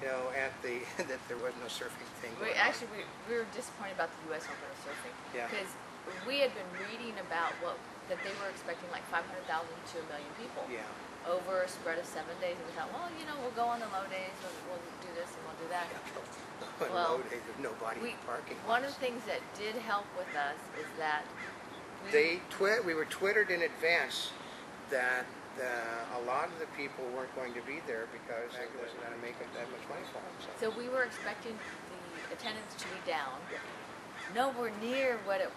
you know, at the that there was no surfing thing going Actually, we were disappointed about the U.S. Open of surfing. Yeah. Because we had been reading about that they were expecting like 500,000 to 1 million people. Yeah. Over a spread of 7 days, and we thought, well, you know, we'll go on the low days, we'll do this and we'll do that. Yeah. Well, low days, there's nobody parking. One of the things that did help with us is that we were twittered in advance that a lot of the people weren't going to be there because it wasn't going to make that much money for them. So we were expecting the attendance to be down, nowhere near what it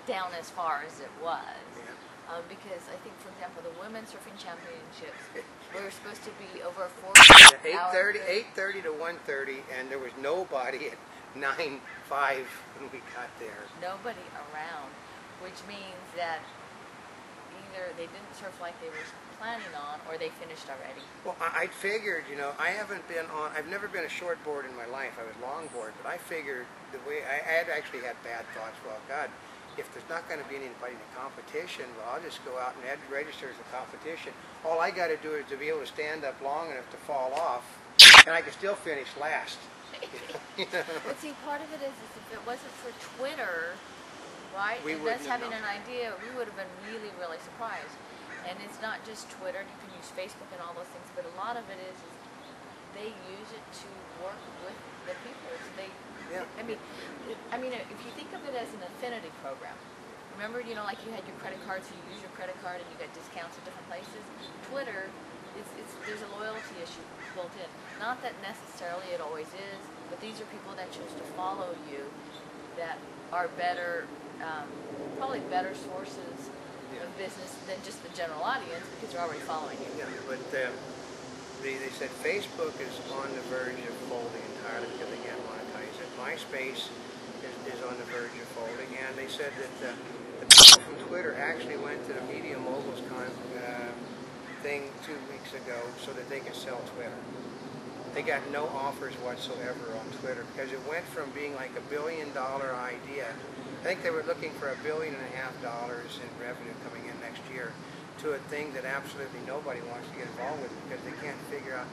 down as far as it was. Yeah. Because I think, for example, the Women's Surfing Championships were supposed to be over a 8:30 to 1:30, and there was nobody at 9:05 when we got there. Nobody around, which means that either they didn't surf like they were planning on, or they finished already. Well, I figured, you know, I've never been a shortboard in my life. I was longboard, but I figured I had actually had bad thoughts. Well, God, if there's not going to be anybody in the competition, well, I'll just go out and register as a competition. All I got to do is to be able to stand up long enough to fall off, and I can still finish last. You know? But see, part of it is if it wasn't for Twitter, right, and us having an idea, we would have been really, really surprised. And it's not just Twitter, you can use Facebook and all those things, but a lot of it is they use it to work with the people. So I mean, if you think of it as an affinity program, remember, you know, like you had your credit card, so you use your credit card and you get discounts at different places. Twitter, there's a loyalty issue built in. Not that necessarily it always is, but these are people that choose to follow you that are better, probably better sources of business than just the general audience because they're already following you. Yeah, but they said Facebook is on the verge of folding entirely because they can't monetize it. MySpace is on the verge of folding, and they said that the people from Twitter actually went to the Media Moguls thing 2 weeks ago so that they could sell Twitter. They got no offers whatsoever on Twitter because it went from being like $1 billion idea. I think they were looking for $1.5 billion in revenue coming in next year, to a thing that absolutely nobody wants to get involved with because they can't figure out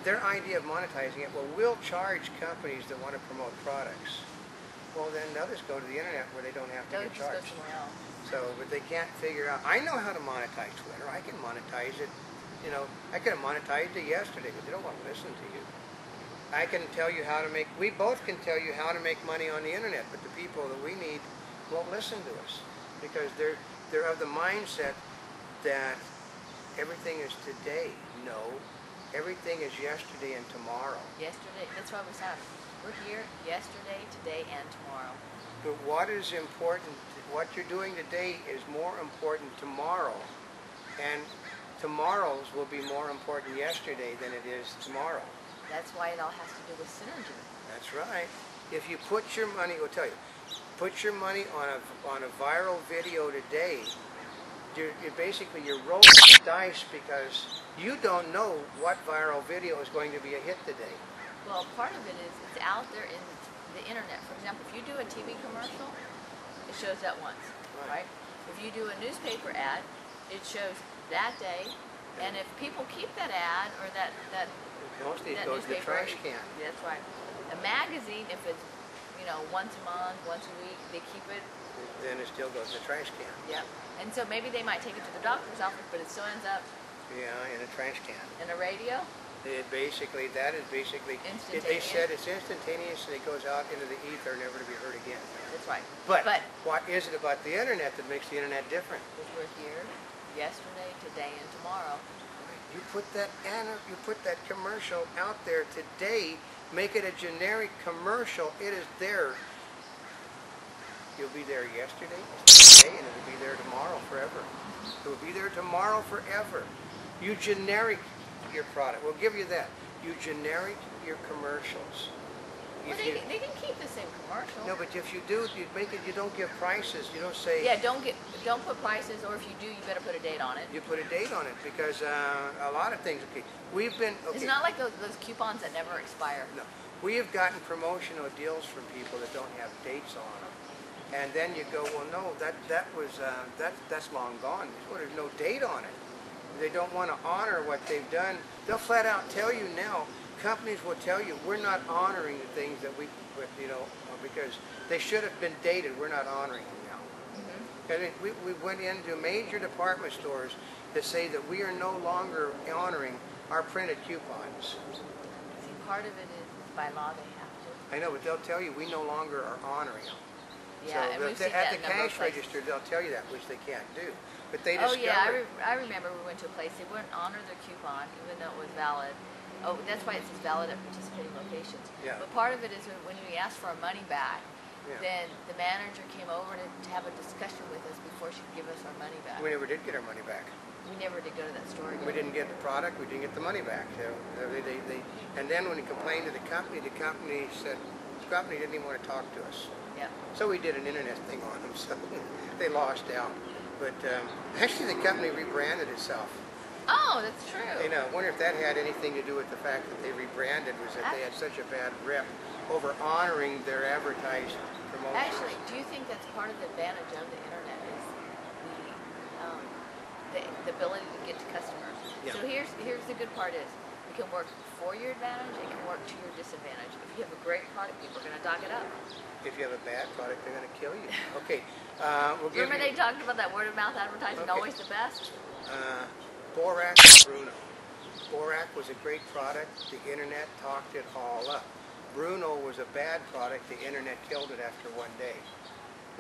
their idea of monetizing it. Well, we'll charge companies that want to promote products. Well, then others go to the internet where they don't have to get charged. So, but they can't figure out. I know how to monetize Twitter. I can monetize it. You know, I could have monetized it yesterday, but they don't want to listen to you. I can tell you how to make. We both can tell you how to make money on the internet, but the people that we need won't listen to us because they're of the mindset that everything is today. No, everything is yesterday and tomorrow. Yesterday, that's why we said we're here yesterday, today, and tomorrow. But what is important, what you're doing today is more important tomorrow. And tomorrow's will be more important yesterday than it is tomorrow. That's why it all has to do with synergy. That's right. If you put your money, I'll tell you, put your money on a viral video today, you're rolling the dice because you don't know what viral video is going to be a hit today. Well, part of it is it's out there in the internet. For example, if you do a TV commercial, it shows that once, right? If you do a newspaper ad, it shows that day, and if people keep that ad or that mostly it goes in the trash can. That's right. A magazine, if it's, you know, once a month, once a week, they keep it. Then it still goes in the trash can. Yep. And so maybe they might take it to the doctor's office, but it still ends up. Yeah, in a trash can. In a radio. That is basically. They said it's instantaneous and it goes out into the ether, never to be heard again. That's right. But what is it about the internet that makes the internet different? Because we're here, yesterday, today, and tomorrow. You put that commercial out there today, make it a generic commercial, it is there. You'll be there yesterday, today, and it'll be there tomorrow forever. It will be there tomorrow forever. You generic your product. We'll give you that. You generic your commercials. Well, they can keep the same commercial. No, but if you do, you make it. You don't give prices. You don't say. Yeah, don't put prices, or if you do, you better put a date on it. You put a date on it because a lot of things. Okay, we've been. Okay. It's not like those coupons that never expire. No, we have gotten promotional deals from people that don't have dates on them, and then you go, well, no, that's long gone. Well, there's no date on it. They don't want to honor what they've done. They'll flat out tell you now, companies will tell you we're not honoring the things that we, you know, because they should have been dated. We're not honoring them now. And we went into major department stores that say that we are no longer honoring our printed coupons. See, part of it is by law they have to. I know, but they'll tell you we no longer are honoring them. Yeah, so and we've seen at that the in a number of cash places. register, they'll tell you that, which they can't do. But they Oh discovered. yeah, I remember we went to a place, they wouldn't honor their coupon even though it was valid. Oh, that's why it says valid at participating locations. Yeah. But part of it is when we asked for our money back, Yeah. then the manager came over to have a discussion with us before she could give us our money back. We never did get our money back. We never did go to that store again. We didn't get the product, we didn't get the money back. So and then when we complained to the company said, the company didn't even want to talk to us. Yeah. So we did an internet thing on them, so they lost out. But actually the company rebranded itself. Oh, that's true. You know, I wonder if that had anything to do with the fact that they rebranded, was that they had such a bad rep over honoring their advertised promotions. Actually, do you think that's part of the advantage of the internet is the ability to get to customers? Yeah. So here's the good part is it can work for your advantage, it can work to your disadvantage. If you have a great product, people are going to dog it up. If you have a bad product, they're going to kill you. Okay, we'll give Remember you... they talked about that word of mouth advertising, always the best? Borak and Bruno. Borak was a great product. The internet talked it all up. Bruno was a bad product. The internet killed it after one day.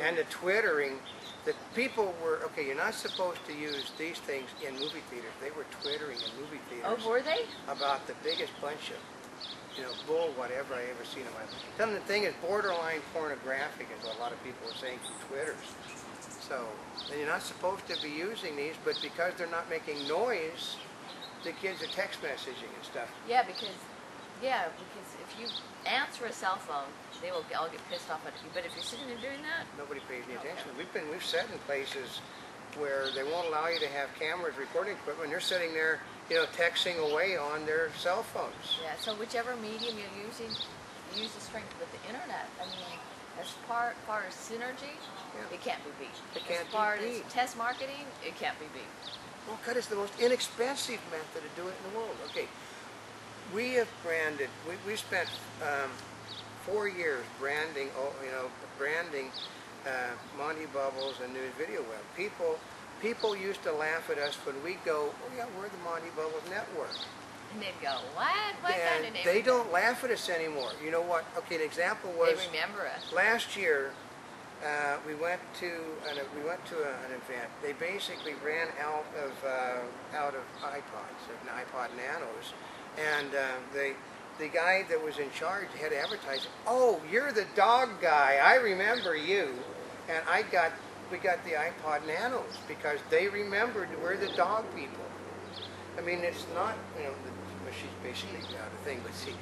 And the twittering, the people were, okay, you're not supposed to use these things in movie theaters. They were twittering in movie theaters. Oh, were they? About the biggest bunch of, you know, bull whatever I ever seen in my life. Tell them the thing is borderline pornographic is what a lot of people are saying through Twitters. So, and you're not supposed to be using these, but because they're not making noise, the kids are text messaging and stuff. Yeah, because if you answer a cell phone, they will all get pissed off at you. But if you're sitting there doing that, nobody pays any attention. We've sat in places where they won't allow you to have cameras, recording equipment. They're sitting there, you know, texting away on their cell phones. Yeah. So whichever medium you're using, use the strength. But the internet, I mean, as far as synergy, it can't be beat. It can't as far be beat. as test marketing, it can't be beat. Well, cut is the most inexpensive method to do it in the world. Okay, we have branded. We spent 4 years branding. Branding Monty Bubbles and Newsvideoweb. People used to laugh at us when we go, "Oh yeah, we're the Monty Bubbles network." And they'd go, "What? What kind of name?" They don't laugh at us anymore. You know what? Okay, an example was. They remember us. Last year, we went to an event. They basically ran out of iPods, iPod Nanos, and the guy that was in charge had advertised, "Oh, you're the dog guy. I remember you." And we got the iPod Nanos because they remembered we're the dog people. I mean, it's not, you know, she's basically out of thing, but see,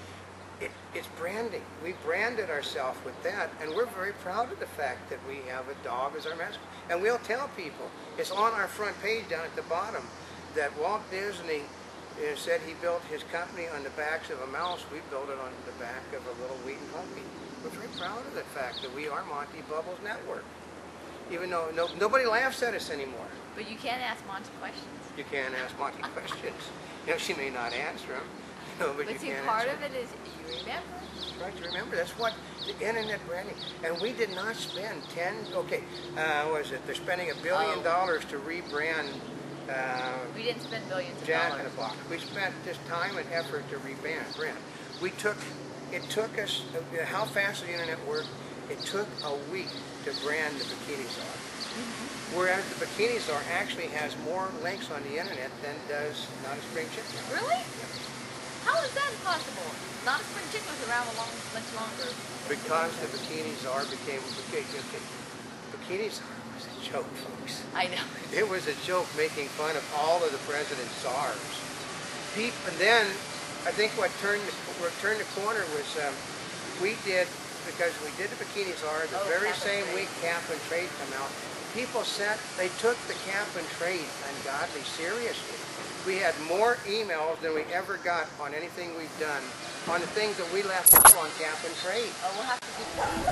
it's branding. We branded ourselves with that, and we're very proud of the fact that we have a dog as our mascot. And we'll tell people, it's on our front page down at the bottom, that Walt Disney said he built his company on the backs of a mouse. We built it on the back of a little Wheaton puppy. We're very proud of the fact that we are Monty Bubbles Network. Even though nobody laughs at us anymore. But you can't ask Monty questions. You can't ask Monty questions. You know, she may not answer them. But you see, can't part answer of it is you remember. That's right, you remember. That's what the internet branding. And we did not spend what is it? They're spending $1 billion to rebrand. We didn't spend billions of Jack dollars. in the Box. We spent this time and effort to rebrand. It took us, how fast the internet worked, it took a week to brand the Bikini Czar. Whereas the Bikini Czar actually has more links on the internet than does Notaspringchick. Really? How is that possible? Notaspringchick was around much longer. Because the Bikini Czar became, Bikini Czar was a joke, folks. I know. It was a joke making fun of all of the president's czars. And then, I think what turned the corner was because we did the Bikini Czar, the very same week Cap and Trade come out, they took the Cap and Trade ungodly seriously. We had more emails than we ever got on anything we've done, on the things that we left up on Cap and Trade. Oh, we'll have to do that.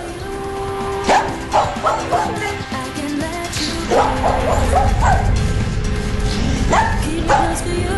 I can let you go. Keep it close for you.